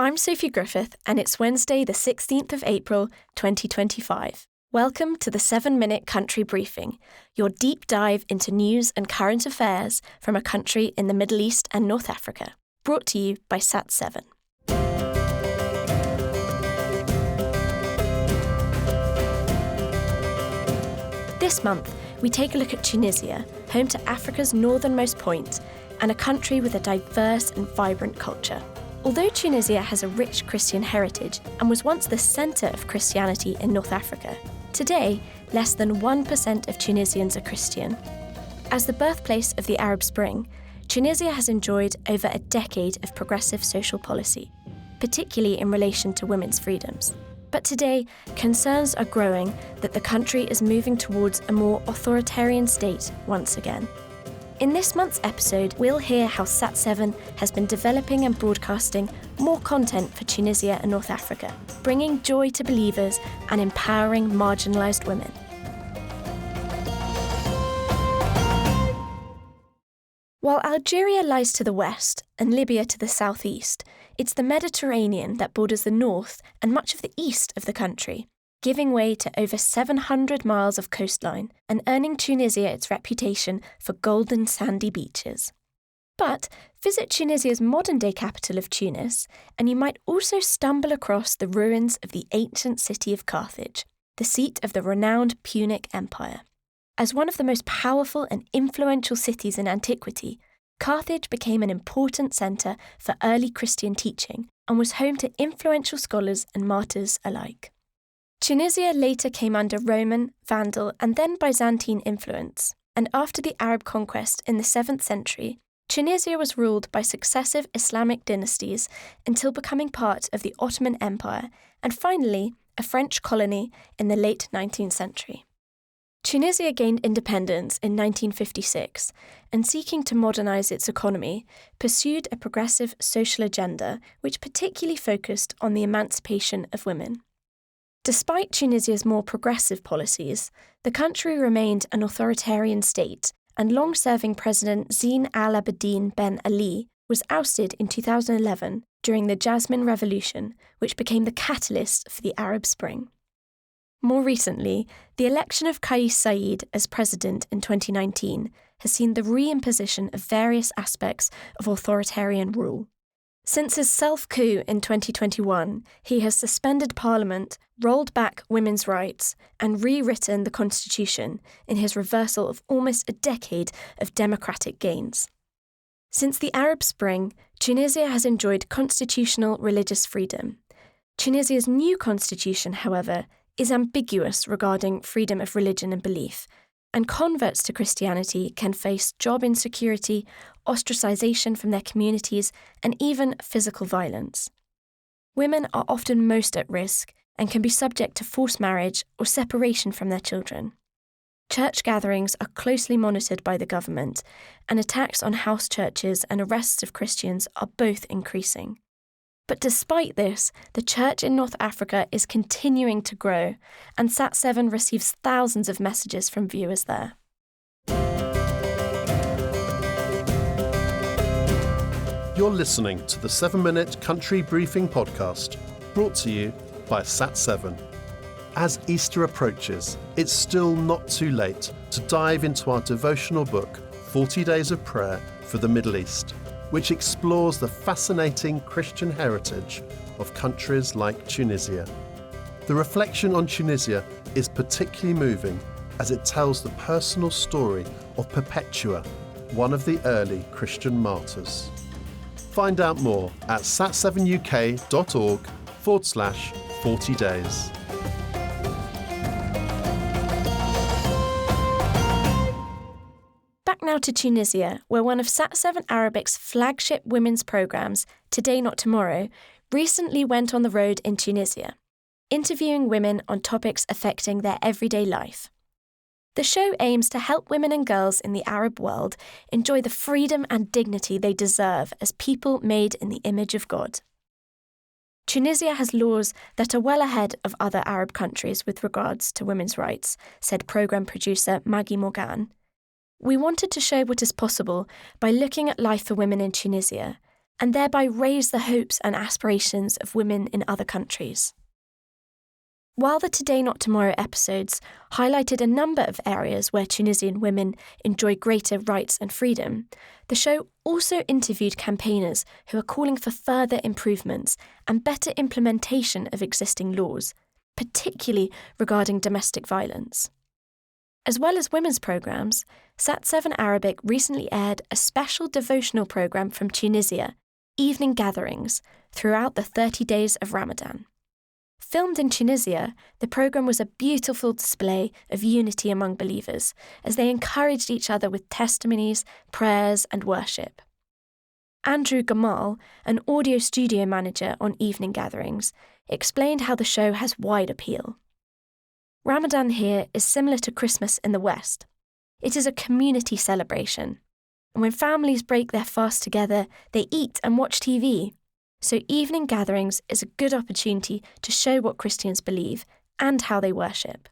I'm Sophie Griffith, and it's Wednesday, the 16th of April, 2025. Welcome to the 7-Minute Country Briefing, your deep dive into news and current affairs from a country in the Middle East and North Africa, brought to you by Sat7. This month, we take a look at Tunisia, home to Africa's northernmost point, and a country with a diverse and vibrant culture. Although Tunisia has a rich Christian heritage and was once the centre of Christianity in North Africa, today less than 1% of Tunisians are Christian. As the birthplace of the Arab Spring, Tunisia has enjoyed over a decade of progressive social policy, particularly in relation to women's freedoms. But today, concerns are growing that the country is moving towards a more authoritarian state once again. In this month's episode, we'll hear how Sat7 has been developing and broadcasting more content for Tunisia and North Africa, bringing joy to believers and empowering marginalised women. While Algeria lies to the west and Libya to the southeast, it's the Mediterranean that borders the north and much of the east of the country, giving way to over 700 miles of coastline and earning Tunisia its reputation for golden sandy beaches. But visit Tunisia's modern-day capital of Tunis, and you might also stumble across the ruins of the ancient city of Carthage, the seat of the renowned Punic Empire. As one of the most powerful and influential cities in antiquity, Carthage became an important centre for early Christian teaching and was home to influential scholars and martyrs alike. Tunisia later came under Roman, Vandal, and then Byzantine influence, and after the Arab conquest in the 7th century, Tunisia was ruled by successive Islamic dynasties until becoming part of the Ottoman Empire and finally a French colony in the late 19th century. Tunisia gained independence in 1956 and, seeking to modernise its economy, pursued a progressive social agenda which particularly focused on the emancipation of women. Despite Tunisia's more progressive policies, the country remained an authoritarian state, and long-serving President Zine Al Abidine Ben Ali was ousted in 2011 during the Jasmine Revolution, which became the catalyst for the Arab Spring. More recently, the election of Kais Saied as president in 2019 has seen the re-imposition of various aspects of authoritarian rule. Since his self-coup in 2021, he has suspended parliament, rolled back women's rights, and rewritten the constitution in his reversal of almost a decade of democratic gains. Since the Arab Spring, Tunisia has enjoyed constitutional religious freedom. Tunisia's new constitution, however, is ambiguous regarding freedom of religion and belief, and converts to Christianity can face job insecurity, ostracisation from their communities, and even physical violence. Women are often most at risk and can be subject to forced marriage or separation from their children. Church gatherings are closely monitored by the government, and attacks on house churches and arrests of Christians are both increasing. But despite this, the church in North Africa is continuing to grow, and Sat7 receives thousands of messages from viewers there. You're listening to the 7-Minute Country Briefing podcast, brought to you by Sat7. As Easter approaches, it's still not too late to dive into our devotional book, 40 Days of Prayer for the Middle East, which explores the fascinating Christian heritage of countries like Tunisia. The reflection on Tunisia is particularly moving as it tells the personal story of Perpetua, one of the early Christian martyrs. Find out more at sat7uk.org/40 days. Back now to Tunisia, where one of Sat7 Arabic's flagship women's programmes, Today Not Tomorrow, recently went on the road in Tunisia, interviewing women on topics affecting their everyday life. The show aims to help women and girls in the Arab world enjoy the freedom and dignity they deserve as people made in the image of God. Tunisia has laws that are well ahead of other Arab countries with regards to women's rights, said programme producer Maggie Morgan. We wanted to show what is possible by looking at life for women in Tunisia and thereby raise the hopes and aspirations of women in other countries. While the Today Not Tomorrow episodes highlighted a number of areas where Tunisian women enjoy greater rights and freedom, the show also interviewed campaigners who are calling for further improvements and better implementation of existing laws, particularly regarding domestic violence. As well as women's programmes, Sat7 Arabic recently aired a special devotional programme from Tunisia, Evening Gatherings, throughout the 30 days of Ramadan. Filmed in Tunisia, the programme was a beautiful display of unity among believers as they encouraged each other with testimonies, prayers and worship. Andrew Gamal, an audio studio manager on Evening Gatherings, explained how the show has wide appeal. Ramadan here is similar to Christmas in the West. It is a community celebration, and when families break their fast together, they eat and watch TV. So Evening Gatherings is a good opportunity to show what Christians believe and how they worship.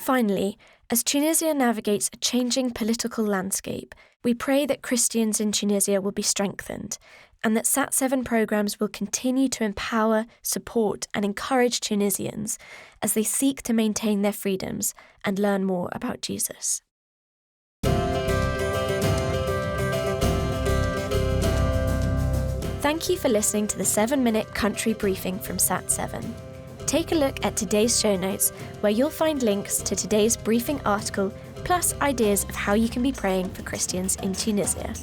Finally, as Tunisia navigates a changing political landscape, we pray that Christians in Tunisia will be strengthened and that Sat7 programmes will continue to empower, support and encourage Tunisians as they seek to maintain their freedoms and learn more about Jesus. Thank you for listening to the 7-minute country briefing from Sat7. Take a look at today's show notes where you'll find links to today's briefing article plus ideas of how you can be praying for Christians in Tunisia.